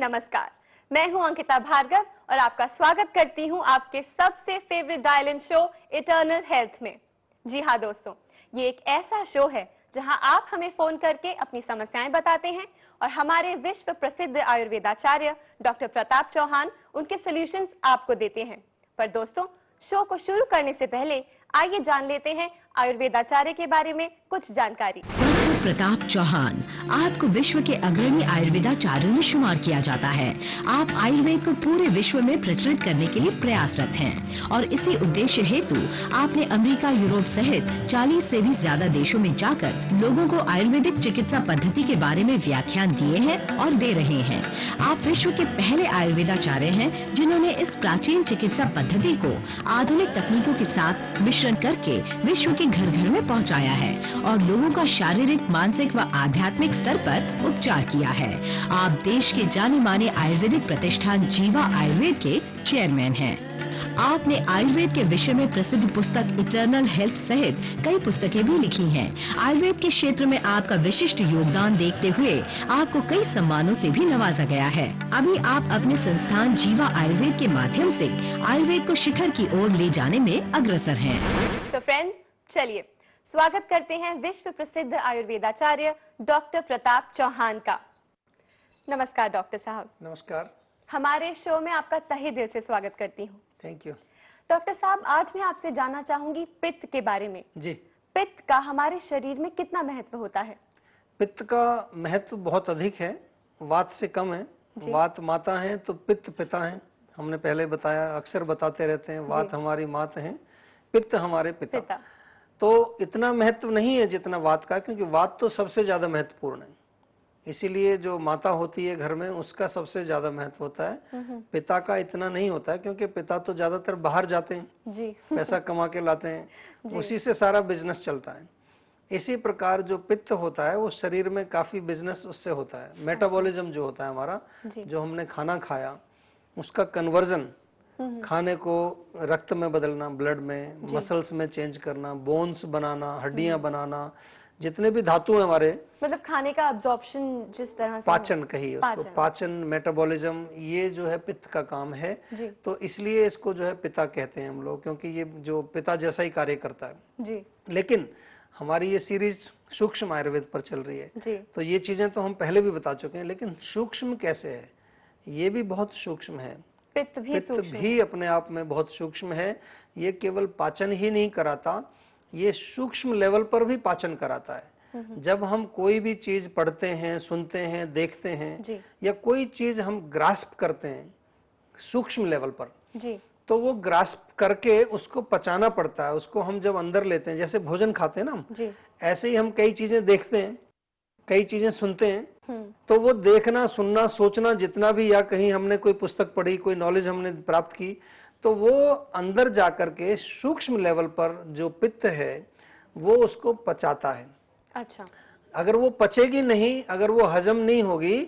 नमस्कार। मैं हूं अंकिता भार्गव और आपका स्वागत करती हूं आपके सबसे favourite dial in show eternal health में। जी हाँ दोस्तों, ये एक ऐसा शो है जहां आप हमें फोन करके अपनी समस्याएं बताते हैं और हमारे विश्व प्रसिद्ध आयुर्वेदाचार्य डॉक्टर प्रताप चौहान उनके सॉल्यूशंस आपको देते हैं। पर दोस्तों, शो को शुरू करने से पहले आइए जान लेते हैं आयुर्वेदाचार्य के बारे में कुछ जानकारी। डॉक्टर प्रताप चौहान, आपको विश्व के अग्रणी आयुर्वेदाचार्य में शुमार किया जाता है। आप आयुर्वेद को पूरे विश्व में प्रचलित करने के लिए प्रयासरत हैं और इसी उद्देश्य हेतु आपने अमेरिका, यूरोप सहित 40 से भी ज्यादा देशों में जाकर लोगों को आयुर्वेदिक चिकित्सा पद्धति के बारे में व्याख्यान दिए हैं और दे रहे हैं। आप विश्व के पहले आयुर्वेदाचार्य हैं जिन्होंने इस प्राचीन चिकित्सा पद्धति को आधुनिक तकनीकों के साथ मिश्रण करके विश्व के घर घर में पहुंचाया है और लोगों का शारीरिक, मानसिक व आध्यात्मिक स्तर पर उपचार किया है। आप देश के जाने माने आयुर्वेदिक प्रतिष्ठान जीवा आयुर्वेद के चेयरमैन हैं। आपने आयुर्वेद के विषय में प्रसिद्ध पुस्तक इटर्नल हेल्थ सहित कई पुस्तकें भी लिखी हैं। आयुर्वेद के क्षेत्र में आपका विशिष्ट योगदान देखते हुए आपको कई सम्मानों से भी नवाजा गया है। अभी आप अपने संस्थान जीवा आयुर्वेद के माध्यम से आयुर्वेद को शिखर की ओर ले जाने में अग्रसर हैं। तो फ्रेंड्स, चलिए स्वागत करते हैं विश्व प्रसिद्ध आयुर्वेदाचार्य डॉक्टर प्रताप चौहान का। नमस्कार डॉक्टर साहब। नमस्कार। हमारे शो में आपका तहे दिल से स्वागत करती हूँ। Thank you. डॉक्टर साहब, आज मैं आपसे जानना चाहूंगी पित्त के बारे में। जी। पित्त का हमारे शरीर में कितना महत्व होता है? पित्त का महत्व बहुत अधिक है, वात से कम है। वात माता है तो पित्त पिता है। हमने पहले बताया, अक्सर बताते रहते हैं, वात हमारी मात है, पित्त हमारे पिता। तो इतना महत्व नहीं है जितना वात का, क्योंकि वात तो सबसे ज्यादा महत्वपूर्ण है। इसीलिए जो माता होती है घर में, उसका सबसे ज्यादा महत्व होता है। पिता का इतना नहीं होता है, क्योंकि पिता तो ज्यादातर बाहर जाते हैं जी। पैसा कमा के लाते हैं, उसी से सारा बिजनेस चलता है। इसी प्रकार जो पित्त होता है वो शरीर में काफी बिजनेस उससे होता है। मेटाबॉलिज्म जो होता है हमारा, जो हमने खाना खाया उसका कन्वर्जन, खाने को रक्त में बदलना, ब्लड में, मसल्स में चेंज करना, बोन्स बनाना, हड्डियां बनाना, जितने भी धातु हैं हमारे, मतलब खाने का अब्जॉर्प्शन, जिस तरह से पाचन कहिए उसको, पाचन, मेटाबॉलिज्म, ये जो है पित्त का काम है। तो इसलिए इसको जो है पिता कहते हैं हम लोग, क्योंकि ये जो पिता जैसा ही कार्य करता है जी। लेकिन हमारी ये सीरीज सूक्ष्म आयुर्वेद पर चल रही है जी। तो ये चीजें तो हम पहले भी बता चुके हैं, लेकिन सूक्ष्म कैसे है, ये भी बहुत सूक्ष्म है। पित्त भी अपने आप में बहुत सूक्ष्म है। ये केवल पाचन ही नहीं कराता, ये सूक्ष्म लेवल पर भी पाचन कराता है। जब हम कोई भी चीज पढ़ते हैं, सुनते हैं, देखते हैं, या कोई चीज हम ग्रास्प करते हैं सूक्ष्म लेवल पर जी, तो वो ग्रास्प करके उसको पचाना पड़ता है। उसको हम जब अंदर लेते हैं, जैसे भोजन खाते हैं ना जी, ऐसे ही हम कई चीजें देखते हैं, कई चीजें सुनते हैं। तो वो देखना, सुनना, सोचना जितना भी, या कहीं हमने कोई पुस्तक पढ़ी, कोई नॉलेज हमने प्राप्त की, तो वो अंदर जाकर के सूक्ष्म लेवल पर जो पित्त है वो उसको पचाता है। अच्छा। अगर वो पचेगी नहीं, अगर वो हजम नहीं होगी,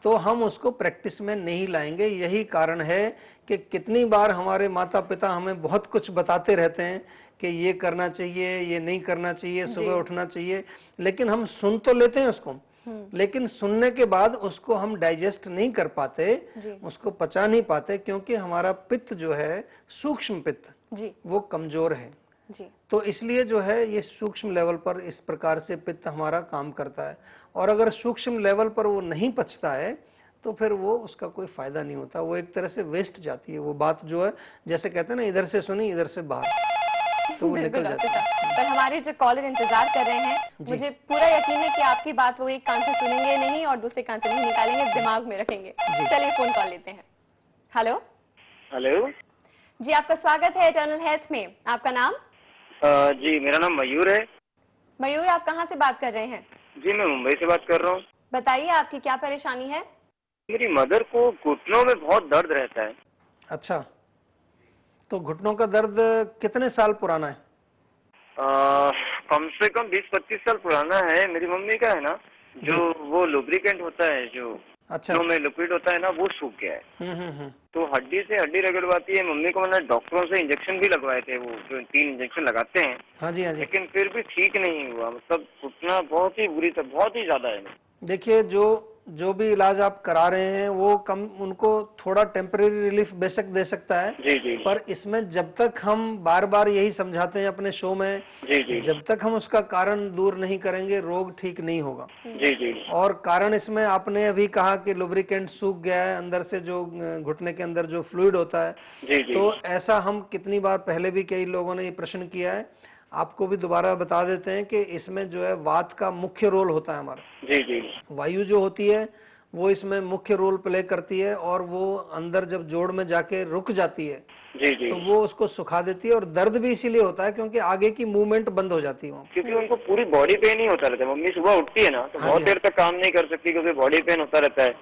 तो हम उसको प्रैक्टिस में नहीं लाएंगे। यही कारण है कि कितनी बार हमारे माता पिता हमें बहुत कुछ बताते रहते हैं कि ये करना चाहिए, ये नहीं करना चाहिए, सुबह उठना चाहिए, लेकिन हम सुन तो लेते हैं उसको, लेकिन सुनने के बाद उसको हम डाइजेस्ट नहीं कर पाते, उसको पचा नहीं पाते, क्योंकि हमारा पित्त जो है, सूक्ष्म पित्त जी, वो कमजोर है जी। तो इसलिए जो है ये सूक्ष्म लेवल पर इस प्रकार से पित्त हमारा काम करता है। और अगर सूक्ष्म लेवल पर वो नहीं पचता है तो फिर वो उसका कोई फायदा नहीं होता, वो एक तरह से वेस्ट जाती है। वो बात जो है, जैसे कहते हैं ना, इधर से सुनी इधर से बाहर, तो वो निकल जाती है। पर हमारे जो कॉलर इंतजार कर रहे हैं, मुझे पूरा यकीन है कि आपकी बात वो एक कान से सुनेंगे नहीं और दूसरे कान से नहीं निकालेंगे, दिमाग में रखेंगे। चलिए फोन कॉल लेते हैं। हेलो हेलो जी, आपका स्वागत है इटर्नल हेल्थ में। आपका नाम? जी, मेरा नाम मयूर है। मयूर, आप कहाँ से बात कर रहे हैं? जी, मैं मुंबई से बात कर रहा हूँ। बताइए आपकी क्या परेशानी है? मेरी मदर को घुटनों में बहुत दर्द रहता है। अच्छा, तो घुटनों का दर्द कितने साल पुराना है? कम से कम 20-25 साल पुराना है। मेरी मम्मी का है ना, जो वो लुब्रिकेंट होता है, जो अच्छा में लिक्विड होता है ना, वो सूख गया है। तो हड्डी से हड्डी रगड़वाती है। मम्मी को मैंने डॉक्टरों से इंजेक्शन भी लगवाए थे, वो जो 3 इंजेक्शन लगाते हैं। हाँ जी, हाँ जी। लेकिन फिर भी ठीक नहीं हुआ, मतलब घुटना बहुत ही बुरी, बहुत ही ज्यादा है। देखिए, जो जो भी इलाज आप करा रहे हैं वो कम उनको थोड़ा टेम्परेरी रिलीफ बेशक दे सकता है। जी जी। पर इसमें जब तक हम बार बार यही समझाते हैं अपने शो में, जी जी, जब तक हम उसका कारण दूर नहीं करेंगे रोग ठीक नहीं होगा। जी जी। और कारण इसमें आपने अभी कहा कि लुब्रिकेंट सूख गया है, अंदर से जो घुटने के अंदर जो फ्लूइड होता है। जी जी। तो ऐसा हम कितनी बार पहले भी कई लोगों ने ये प्रश्न किया है, आपको भी दोबारा बता देते हैं कि इसमें जो है वात का मुख्य रोल होता है हमारा। जी जी। वायु जो होती है वो इसमें मुख्य रोल प्ले करती है, और वो अंदर जब जोड़ में जाके रुक जाती है जी जी। तो वो उसको सुखा देती है, और दर्द भी इसीलिए होता है क्योंकि आगे की मूवमेंट बंद हो जाती है वहाँ। क्योंकि उनको पूरी बॉडी पेन ही होता रहता है। मम्मी सुबह उठती है ना तो बहुत देर तक काम नहीं कर सकती क्योंकि बॉडी पेन होता रहता है।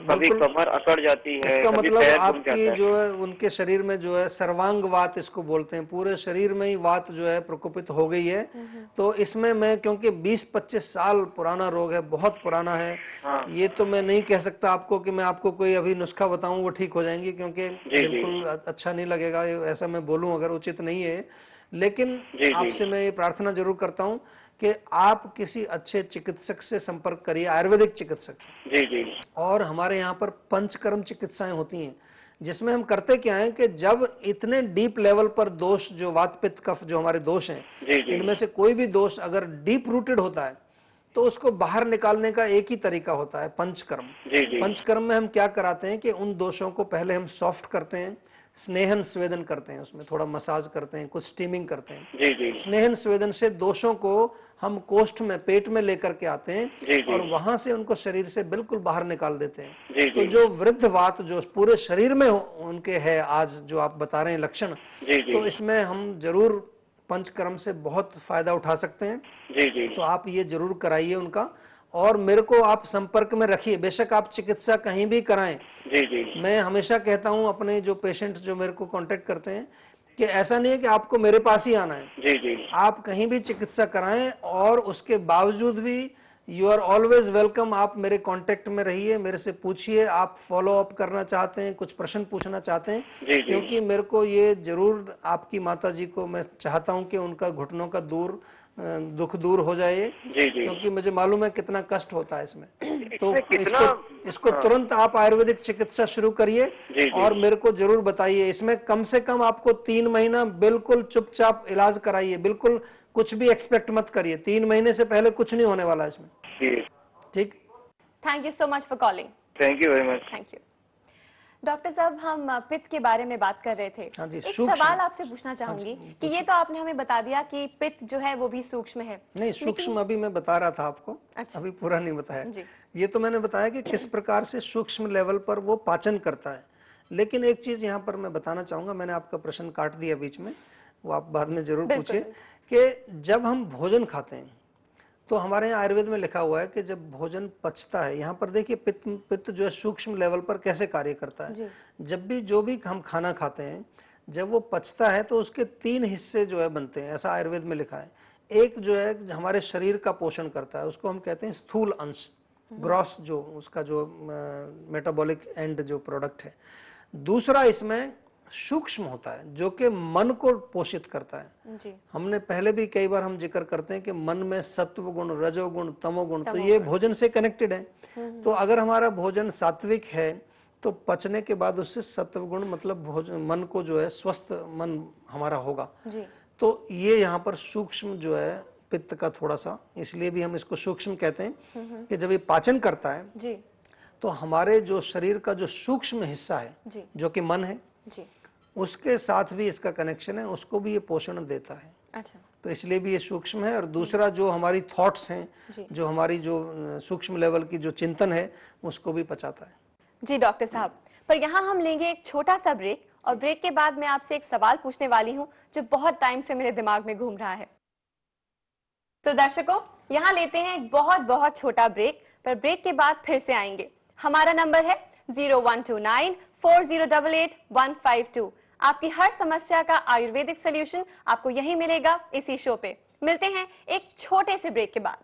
कभी कमर अकड़ जाती है, इसका कभी मतलब पैर घूम आपकी जाता है। जो है उनके शरीर में जो है सर्वांग वात इसको बोलते हैं, पूरे शरीर में ही वात जो है प्रकोपित हो गई है। तो इसमें मैं, क्योंकि 20-25 साल पुराना रोग है, बहुत पुराना है। ये तो मैं नहीं कह सकता आपको कि मैं आपको कोई अभी नुस्खा बताऊं वो ठीक हो जाएंगी, क्योंकि बिल्कुल अच्छा नहीं लगेगा ऐसा मैं बोलूं, अगर उचित नहीं है। लेकिन आपसे मैं ये प्रार्थना जरूर करता हूं कि आप किसी अच्छे चिकित्सक से संपर्क करिए, आयुर्वेदिक चिकित्सक। जी जी। और हमारे यहाँ पर पंचकर्म चिकित्साएं होती हैं, जिसमें हम करते क्या है कि जब इतने डीप लेवल पर दोष, जो वात पित्त कफ जो हमारे दोष हैं, इनमें से कोई भी दोष अगर डीप रूटेड होता है तो उसको बाहर निकालने का एक ही तरीका होता है, पंचकर्म। पंचकर्म में हम क्या कराते हैं कि उन दोषों को पहले हम सॉफ्ट करते हैं, स्नेहन स्वेदन करते हैं, उसमें थोड़ा मसाज करते हैं, कुछ स्टीमिंग करते हैं। जी जी। स्नेहन स्वेदन से दोषों को हम कोष्ठ में, पेट में लेकर के आते हैं। जी जी। और वहां से उनको शरीर से बिल्कुल बाहर निकाल देते हैं। जी जी। तो जो वृद्ध वात जो पूरे शरीर में उनके है आज जो आप बता रहे हैं लक्षण, जी जी। तो इसमें हम जरूर पंचकर्म से बहुत फायदा उठा सकते हैं। जी जी। तो आप ये जरूर कराइए उनका, और मेरे को आप संपर्क में रखिए। बेशक आप चिकित्सा कहीं भी कराएं। जी जी। मैं हमेशा कहता हूं अपने जो पेशेंट जो मेरे को कांटेक्ट करते हैं कि ऐसा नहीं है कि आपको मेरे पास ही आना है। जी जी। आप कहीं भी चिकित्सा कराएं, और उसके बावजूद भी यू आर ऑलवेज वेलकम। आप मेरे कांटेक्ट में रहिए, मेरे से पूछिए, आप फॉलो अप करना चाहते हैं, कुछ प्रश्न पूछना चाहते हैं। जी जी। क्योंकि मेरे को ये जरूर आपकी माता जी को मैं चाहता हूं कि उनका घुटनों का दुख दूर हो जाए। जी जी। क्योंकि मुझे मालूम है कितना कष्ट होता है इसमें। तो इसको तुरंत आप आयुर्वेदिक चिकित्सा शुरू करिए और मेरे को जरूर बताइए। इसमें कम से कम आपको 3 महीना बिल्कुल चुपचाप इलाज कराइए, बिल्कुल कुछ भी एक्सपेक्ट मत करिए। 3 महीने से पहले कुछ नहीं होने वाला इसमें। ठीक। Thank you so much for calling. Thank you very much. Thank you. Doctor साहब, हम पित्त के बारे में बात कर रहे थे। एक सवाल आपसे पूछना चाहूंगी कि ये तो आपने हमें बता दिया कि पित्त जो है वो भी सूक्ष्म है। नहीं, सूक्ष्म अभी मैं बता रहा था आपको। अच्छा। अभी पूरा नहीं बताया जी। ये तो मैंने बताया कि किस प्रकार से सूक्ष्म लेवल पर वो पाचन करता है। लेकिन एक चीज यहाँ पर मैं बताना चाहूंगा, मैंने आपका प्रश्न काट दिया बीच में, वो आप बाद में जरूर पूछिए कि जब हम भोजन खाते हैं तो हमारे यहाँ आयुर्वेद में लिखा हुआ है कि जब भोजन पचता है, यहाँ पर देखिए पित्त जो है सूक्ष्म लेवल पर कैसे कार्य करता है। जब भी जो भी हम खाना खाते हैं, जब वो पचता है तो उसके 3 हिस्से जो है बनते हैं, ऐसा आयुर्वेद में लिखा है। एक जो है हमारे शरीर का पोषण करता है, उसको हम कहते हैं स्थूल अंश, ग्रॉस, जो उसका जो मेटाबॉलिक एंड जो प्रोडक्ट है। दूसरा इसमें सूक्ष्म होता है जो कि मन को पोषित करता है। जी। हमने पहले भी कई बार हम जिक्र करते हैं कि मन में सत्व गुण, रजोगुण, तमोगुण, तो ये भोजन से कनेक्टेड है। तो अगर हमारा भोजन सात्विक है तो पचने के बाद उससे सत्व गुण, मतलब भोजन, मन को जो है स्वस्थ मन हमारा होगा। जी। तो ये यहाँ पर सूक्ष्म जो है पित्त का थोड़ा सा, इसलिए भी हम इसको सूक्ष्म कहते हैं कि जब ये पाचन करता है जी, तो हमारे जो शरीर का जो सूक्ष्म हिस्सा है जी, जो कि मन है जी, उसके साथ भी इसका कनेक्शन है, उसको भी ये पोषण देता है। अच्छा। तो इसलिए भी ये सूक्ष्म है। और दूसरा जो हमारी थॉट्स हैं, जो हमारी जो सूक्ष्म लेवल की जो चिंतन है, उसको भी पचाता है। जी डॉक्टर साहब, पर यहाँ हम लेंगे एक छोटा सा ब्रेक, और ब्रेक के बाद मैं आपसे एक सवाल पूछने वाली हूँ जो बहुत टाइम से मेरे दिमाग में घूम रहा है। तो दर्शकों, यहाँ लेते हैं एक बहुत छोटा ब्रेक, पर ब्रेक के बाद फिर से आएंगे। हमारा नंबर है 01294088-152। आपकी हर समस्या का आयुर्वेदिक सॉल्यूशन आपको यही मिलेगा इसी शो पे। मिलते हैं एक छोटे से ब्रेक के बाद।